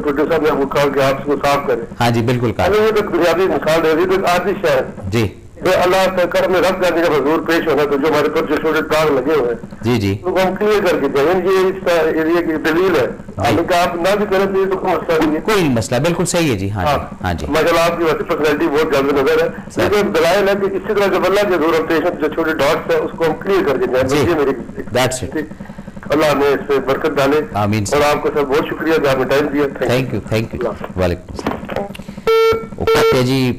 Producer साहब ने आपको कहा कि आप इसको साफ करें। हाँ जी बिल्कुल कहा। ये तो बुनियादी मिसाल दे दी, तो आतिश है जी, तो अल्लाह तक में रब जाने का हजूर पेश होना, तो जो हमारे पर जो छोटे दाग लगे हुए हैं जी जी, तो हम क्लियर करके दें। ये इस एरिया की दलील है, हालांकि आप ना भी करें तो ये तो कोई मसला नहीं है। कोई मसला, बिल्कुल सही है जी। हाँ जी, हाँ जी, माशाल्लाह आपकी वैसे पर्सनैलिटी बहुत ज्यादा नजर है, लेकिन दलाइल है कि इसी तरह जब अल्लाह के हजूर हम पेश जो छोटे डॉट्स है उसको हम क्लियर करके जाए। मेरी दैट्स इट। अल्लाह हमें इससे बरकत डाले। आमीन। और आपको सर बहुत शुक्रिया जो आपने टाइम दिया। Thank you, thank you. वालेकुम। वो कहते हैं जी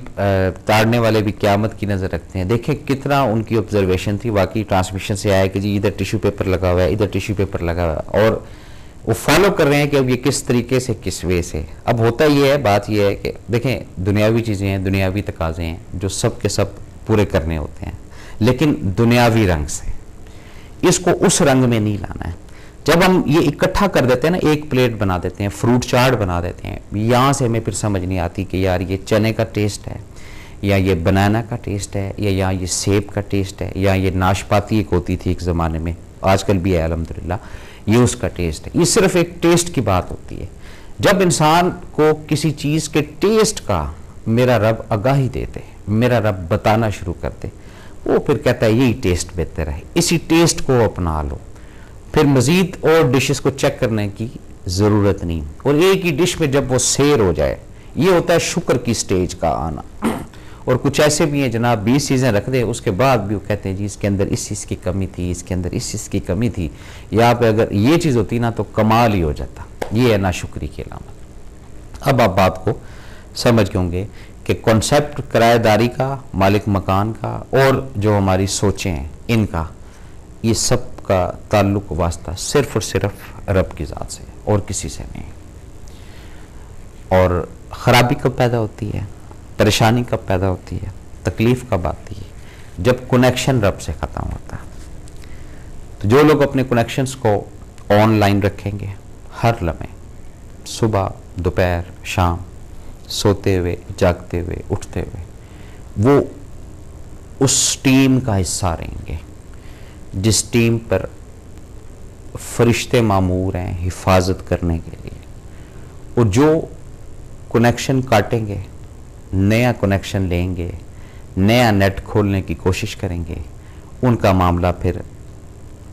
ताड़ने वाले भी क़यामत की नज़र रखते हैं। देखें कितना उनकी ऑब्जर्वेशन थी। वाकई ट्रांसमिशन से आया कि जी इधर टिश्यू पेपर लगा हुआ है, इधर टिश्यू पेपर लगा हुआ है, और वो फॉलो कर रहे हैं कि अब ये किस तरीके से, किस वे से। अब होता ये है, बात ये है कि देखें दुनियावी चीज़ें हैं, दुनियावी तकाज़े हैं जो सब के सब पूरे करने होते हैं, लेकिन दुनियावी रंग से, इसको उस रंग में नहीं लाना है। जब हम ये इकट्ठा कर देते हैं ना, एक प्लेट बना देते हैं, फ्रूट चाट बना देते हैं, यहाँ से हमें फिर समझ नहीं आती कि यार ये चने का टेस्ट है, या ये बनाना का टेस्ट है, या ये सेब का टेस्ट है, या ये नाशपाती एक होती थी एक ज़माने में, आजकल भी है अल्हम्दुलिल्लाह, ये उसका टेस्ट है। ये सिर्फ एक टेस्ट की बात होती है। जब इंसान को किसी चीज़ के टेस्ट का मेरा रब आगाही देते, मेरा रब बताना शुरू कर दे, वो फिर कहता है यही टेस्ट बेहतर है, इसी टेस्ट को अपना लो, फिर मज़ीद और डिशेस को चेक करने की ज़रूरत नहीं। और एक ही डिश में जब वो सेर हो जाए, ये होता है शुक्र की स्टेज का आना। और कुछ ऐसे भी हैं जनाब 20 चीज़ें रख दे, उसके बाद भी वो कहते हैं जी इसके अंदर इस चीज़ की कमी थी, इसके अंदर इस चीज़ की कमी थी, यहाँ पे अगर ये चीज़ होती ना तो कमाल ही हो जाता। ये है नाशुक्री की अलामत। अब आप बात को समझ गए होंगे कि कॉन्सेप्ट किराएदारी का, मालिक मकान का, और जो हमारी सोचें हैं इनका, ये सब का ताल्लुक वास्ता सिर्फ और सिर्फ रब की ज़ात से और किसी से नहीं। और ख़राबी कब पैदा होती है, परेशानी कब पैदा होती है, तकलीफ़ कब आती है, जब कनेक्शन रब से ख़त्म होता है। तो जो लोग अपने कनेक्शंस को ऑनलाइन रखेंगे हर लम्हे, सुबह दोपहर शाम, सोते हुए जागते हुए उठते हुए, वो उस टीम का हिस्सा रहेंगे जिस टीम पर फरिश्ते मामूर हैं हिफाजत करने के लिए। और जो कनेक्शन काटेंगे, नया कनेक्शन लेंगे, नया नेट खोलने की कोशिश करेंगे, उनका मामला फिर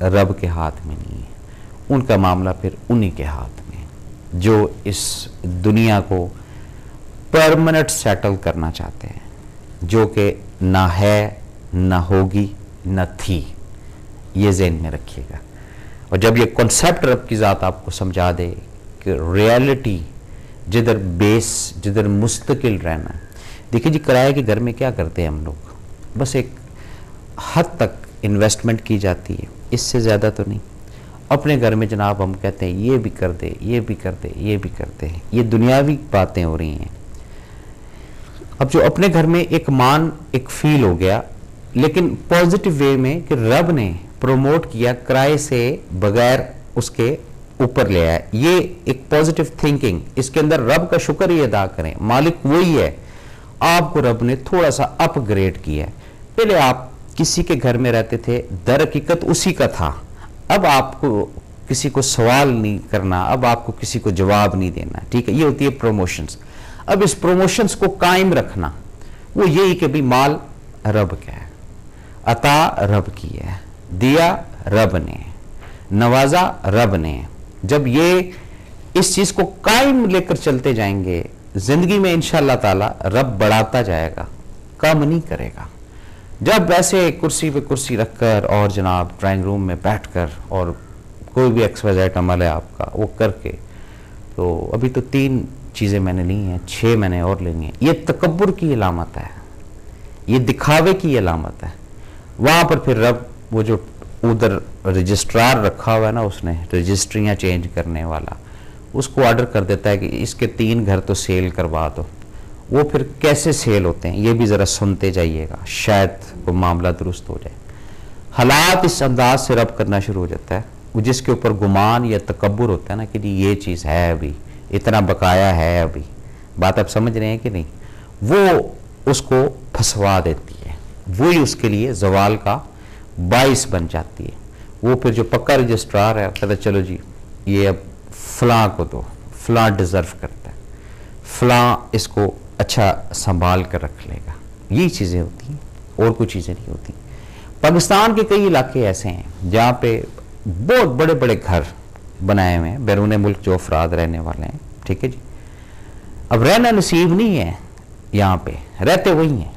रब के हाथ में नहीं है, उनका मामला फिर उन्हीं के हाथ में, जो इस दुनिया को परमानेंट सेटल करना चाहते हैं, जो कि ना है, ना होगी, ना थी। ये ज़हन में रखिएगा। और जब ये कॉन्सेप्ट रब की ज़ात आपको समझा दे कि रियलिटी जिधर बेस, जिधर मुस्तकिल रहना है। देखिए जी, किराए के घर में क्या करते हैं हम लोग, बस एक हद तक इन्वेस्टमेंट की जाती है, इससे ज़्यादा तो नहीं। अपने घर में जनाब हम कहते हैं ये भी कर दे, ये भी कर दे, ये भी करते हैं, ये दुनियावी बातें हो रही हैं। अब जो अपने घर में एक मान, एक फील हो गया, लेकिन पॉजिटिव वे में कि रब ने प्रोमोट किया, किराए से बगैर उसके ऊपर ले आया, ये एक पॉजिटिव थिंकिंग। इसके अंदर रब का शुक्र ही अदा करें, मालिक वही है, आपको रब ने थोड़ा सा अपग्रेड किया है। पहले आप किसी के घर में रहते थे, दर हकीकत उसी का था, अब आपको किसी को सवाल नहीं करना, अब आपको किसी को जवाब नहीं देना, ठीक है। ये होती है प्रमोशंस। अब इस प्रमोशंस को कायम रखना वो यही कि भाई माल रब का है, अता रब की है, दिया रब ने, नवाजा रब ने। जब ये इस चीज को कायम लेकर चलते जाएंगे, जिंदगी में इंशाअल्लाह ताला रब बढ़ाता जाएगा, कम नहीं करेगा। जब वैसे कुर्सी पे कुर्सी रखकर और जनाब ड्राइंग रूम में बैठकर और कोई भी XYZ अमल है आपका वो करके, तो अभी तो 3 चीज़ें मैंने ली हैं, 6 मैंने और लेनी है, ये तकब्बुर की अलामत है, ये दिखावे की अलामत है। वहाँ पर फिर रब वो जो उधर रजिस्ट्रार रखा हुआ है ना, उसने रजिस्ट्रियाँ चेंज करने वाला, उसको ऑर्डर कर देता है कि इसके 3 घर तो सेल करवा दो। वो फिर कैसे सेल होते हैं ये भी ज़रा सुनते जाइएगा, शायद वो मामला दुरुस्त हो जाए। हालात इस अंदाज से रब करना शुरू हो जाता है, वो जिसके ऊपर गुमान या तकब्बुर होता है ना कि जी ये चीज़ है, अभी इतना बकाया है, अभी बात आप समझ रहे हैं कि नहीं, वो उसको फंसवा देती है, वही उसके लिए जवाल का बाइस बन जाती है। वो फिर जो पक्का रजिस्ट्रार है कहता है चलो जी ये अब फलां को दो, फलां डिज़र्व करता है, फलां इसको अच्छा संभाल कर रख लेगा, यही चीज़ें होती हैं और कोई चीज़ें नहीं होती। पाकिस्तान के कई इलाके ऐसे हैं जहाँ पे बहुत बड़े बड़े घर बनाए हुए हैं बैरून मुल्क जो अफराद रहने वाले हैं, ठीक है जी। अब रहना नसीब नहीं है यहाँ पे, रहते वही हैं।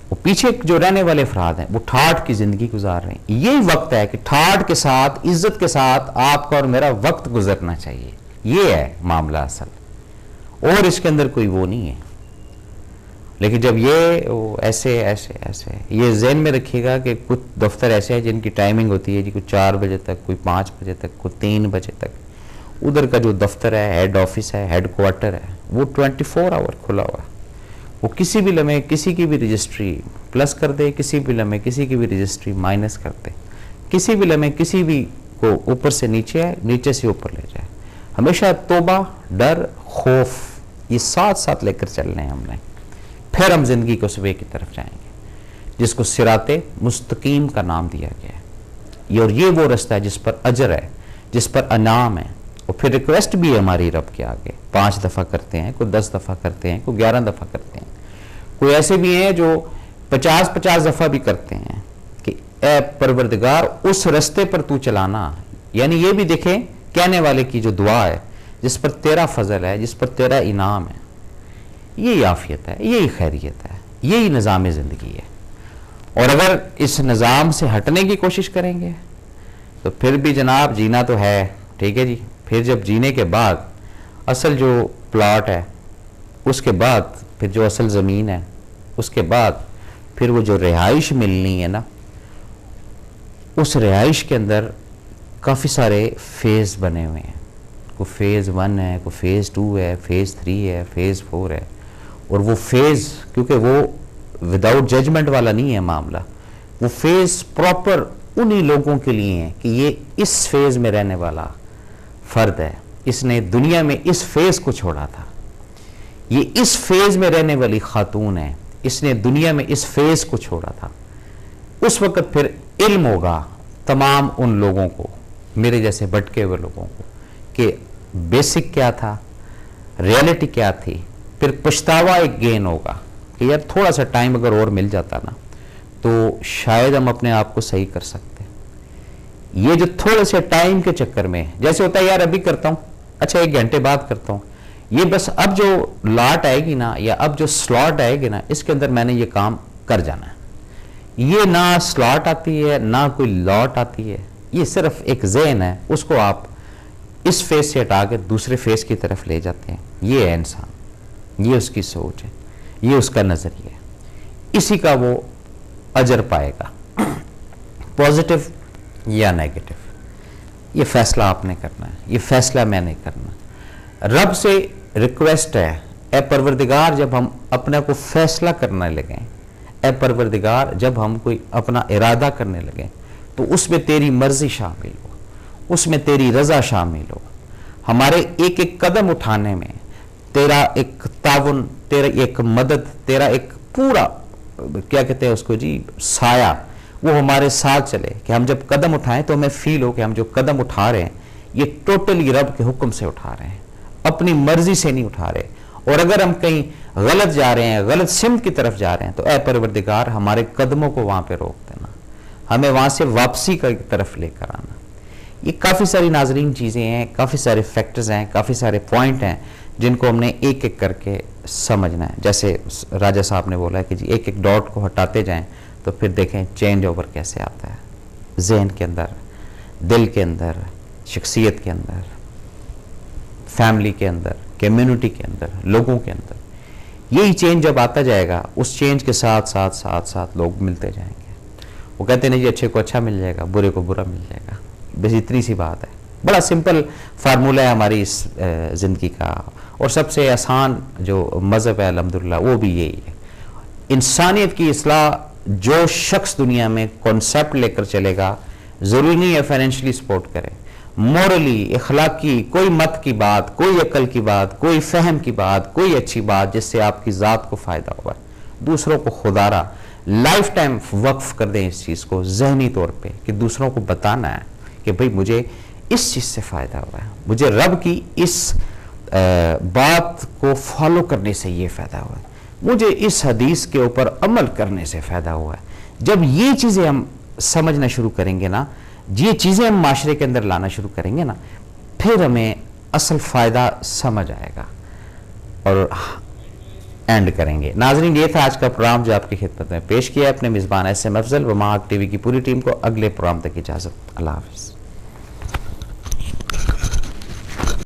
वो पीछे जो रहने वाले अफराद हैं वो ठाठ की ज़िंदगी गुजार रहे हैं। यही वक्त है कि ठाठ के साथ, इज्जत के साथ आपका और मेरा वक्त गुजरना चाहिए। ये है मामला असल, और इसके अंदर कोई वो नहीं है। लेकिन जब ये ऐसे ऐसे ऐसे ये ज़हन में रखिएगा कि कुछ दफ्तर ऐसे हैं जिनकी टाइमिंग होती है जी, कोई 4 बजे तक, कोई 5 बजे तक, कोई 3 बजे तक। उधर का जो दफ्तर है, हेड ऑफिस है, हेड क्वार्टर है, वो 24 आवर खुला हुआ है। वो किसी भी लम्हे किसी की भी रजिस्ट्री प्लस कर दे, किसी भी लम्हे किसी की भी रजिस्ट्री माइनस कर दे, किसी भी लम्हे किसी भी को ऊपर से नीचे है, नीचे से ऊपर ले जाए। हमेशा तौबा, डर, खौफ ये साथ साथ लेकर चलने हैं हमने, फिर हम जिंदगी को सुबह की तरफ जाएंगे जिसको सिराते मुस्तकीम का नाम दिया गया है। ये और ये वो रास्ता है जिस पर अजर है, जिस पर अनाम है। और फिर रिक्वेस्ट भी है हमारी रब के आगे, 5 दफ़ा करते हैं, कोई 10 दफ़ा करते हैं, कोई 11 दफ़ा करते हैं, कोई ऐसे भी हैं जो 50-50 दफ़ा भी करते हैं कि ए परवरदिगार उस रास्ते पर तू चलाना। यानी ये भी देखें कहने वाले की जो दुआ है, जिस पर तेरा फजल है, जिस पर तेरा इनाम है, यही आफियत है, यही खैरियत है, यही निज़ाम ज़िंदगी है। और अगर इस निज़ाम से हटने की कोशिश करेंगे तो फिर भी जनाब जीना तो है, ठीक है जी। फिर जब जीने के बाद असल जो प्लॉट है, उसके बाद फिर जो असल ज़मीन है, उसके बाद फिर वो जो रिहाइश मिलनी है ना, उस रिहाइश के अंदर काफ़ी सारे फेज़ बने हुए हैं। कोई फेज़ 1 है, कोई फेज़ 2 है, फेज़ 3 है, फेज़ 4 है। और वो फेज़ क्योंकि वो विदाउट जजमेंट वाला नहीं है मामला, वो फेज़ प्रॉपर उन्हीं लोगों के लिए है कि ये इस फेज़ में रहने वाला फ़र्द है, इसने दुनिया में इस फेज़ को छोड़ा था, ये इस फेज़ में रहने वाली खातून है, इसने दुनिया में इस फेज़ को छोड़ा था। उस वक़्त फिर इल्म होगा तमाम उन लोगों को, मेरे जैसे भटके हुए लोगों को, कि बेसिक क्या था, रियलिटी क्या थी। फिर पछतावा एक गेन होगा कि यार थोड़ा सा टाइम अगर और मिल जाता ना तो शायद हम अपने आप को सही कर सकते। ये जो थोड़े से टाइम के चक्कर में जैसे होता है यार अभी करता हूँ, अच्छा 1 घंटे बाद करता हूँ, ये बस अब जो लाट आएगी ना या अब जो स्लॉट आएगी ना, इसके अंदर मैंने ये काम कर जाना है। ये ना स्लॉट आती है ना कोई लॉट आती है, ये सिर्फ एक ज़हन है, उसको आप इस फेज से हटा के दूसरे फेज की तरफ ले जाते हैं। ये है इंसान, ये उसकी सोच है, ये उसका नज़रिया है, इसी का वो अजर पाएगा, पॉजिटिव या नेगेटिव। ये फैसला आपने करना है, ये फैसला मैंने करना। रब से रिक्वेस्ट है, ए परवरदिगार जब हम अपने को फैसला करने लगें, ए परवरदिगार जब हम कोई अपना इरादा करने लगें तो उसमें तेरी मर्जी शामिल हो, उसमें तेरी रज़ा शामिल हो। हमारे एक एक कदम उठाने में तेरा एक ताउन, तेरा एक मदद, तेरा एक पूरा क्या कहते हैं उसको जी, साया, वो हमारे साथ चले कि हम जब कदम उठाएं तो हमें फील हो कि हम जो कदम उठा रहे हैं ये टोटली रब के हुक्म से उठा रहे हैं, अपनी मर्जी से नहीं उठा रहे। और अगर हम कहीं गलत जा रहे हैं, गलत सिमत की तरफ जा रहे हैं तो ए परवरदिगार हमारे कदमों को वहां पे रोक देना, हमें वहां से वापसी की तरफ लेकर आना। ये काफ़ी सारी नाजरीन चीज़ें हैं, काफ़ी सारे फैक्टर्स हैं, काफ़ी सारे पॉइंट हैं जिनको हमने एक एक करके समझना है। जैसे राजा साहब ने बोला कि जी एक एक डॉट को हटाते जाएं तो फिर देखें चेंज ओवर कैसे आता है, ज़हन के अंदर, दिल के अंदर, शख्सियत के अंदर, फैमिली के अंदर, कम्युनिटी के अंदर, लोगों के अंदर। यही चेंज जब आता जाएगा, उस चेंज के साथ साथ साथ साथ लोग मिलते जाएंगे। वो कहते हैं जी अच्छे को अच्छा मिल जाएगा, बुरे को बुरा मिल जाएगा, बस इतनी सी बात है। बड़ा सिंपल फार्मूला है हमारी इस ज़िंदगी का, और सबसे आसान जो मज़हब है अल्हम्दुलिल्लाह वो भी यही है। इंसानियत की इस्लाह जो शख्स दुनिया में कॉन्सेप्ट लेकर चलेगा, ज़रूरी नहीं है फाइनेंशियली सपोर्ट करे, मॉरली, इखलाकी, कोई मत की बात, कोई अकल की बात, कोई फहम की बात, कोई अच्छी बात जिससे आपकी ज़ात को फ़ायदा होगा, दूसरों को खुदारा लाइफ टाइम वक्फ कर दें इस चीज़ को ज़हनी तौर पे कि दूसरों को बताना है कि भाई मुझे इस चीज़ से फ़ायदा हुआ है, मुझे रब की इस बात को फॉलो करने से ये फ़ायदा हुआ है, मुझे इस हदीस के ऊपर अमल करने से फ़ायदा हुआ है। जब ये चीज़ें हम समझना शुरू करेंगे ना, ये चीज़ें हम माशरे के अंदर लाना शुरू करेंगे ना, फिर हमें असल फ़ायदा समझ आएगा और एंड करेंगे। नाज़रीन, ये था आज का प्रोग्राम जो आपकी खिदमत में पेश किया है अपने मेज़बान SM अफजल व माक TV की पूरी टीम को। अगले प्रोग्राम तक इजाज़त। अल्लाह हाफ़िज़।